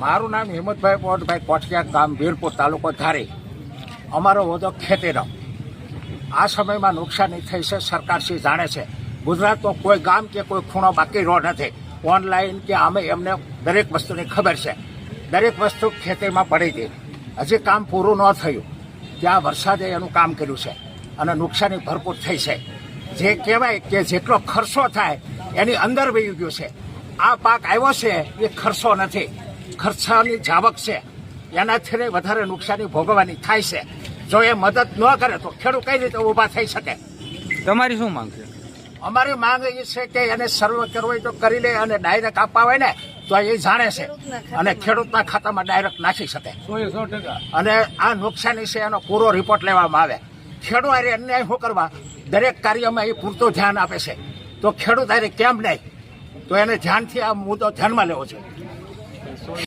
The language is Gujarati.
મારું નામ હિંમતભાઈ પોટભાઈ કોઠિયા, ગામ વીરપુર, તાલુકો ધારી. અમારો હોદ્દો ખેતીનો. આ સમયમાં નુકસાની થઈ છે, સરકારશ્રી જાણે છે. ગુજરાતનો કોઈ ગામ કે કોઈ ખૂણો બાકી રહ્યો નથી. ઓનલાઈન કે આમે એમને દરેક વસ્તુની ખબર છે. દરેક વસ્તુ ખેતીમાં પડી હતી. હજી કામ પૂરું ન થયું ત્યાં વરસાદે એનું કામ કર્યું છે અને નુકસાની ભરપૂર થઈ છે. જે કહેવાય કે જેટલો ખર્ચો થાય એની અંદર વહી ગયો છે. આ પાક આવ્યો છે એ ખર્ચો નથી, ખર્ચાની જાવક છે. એનાથી વધારે નુકસાની ભોગવવાની થાય છે. જો એ મદદ ન કરે તો ખેડૂત કઈ રીતે ઊભા થઈ શકે? તમારી શું માંગ છે? અમારી માંગ એ છે કે એને સર્વે કરવો હોય તો કરી લે અને ડાયરેક્ટ આપવા હોય ને તો એ જાણે છે અને ખેડૂતના ખાતામાં ડાયરેક્ટ નાખી શકે. 100% અને આ નુકસાની છે એનો પૂરો રિપોર્ટ લેવામાં આવે. ખેડૂત હારે અન્યાય શું કરવા? દરેક કાર્યમાં એ પૂરતું ધ્યાન આપે છે તો ખેડૂત હારે કેમ નહીં? તો એને ધ્યાનથી આ મુદ્દો ધ્યાનમાં લેવો જોઈએ.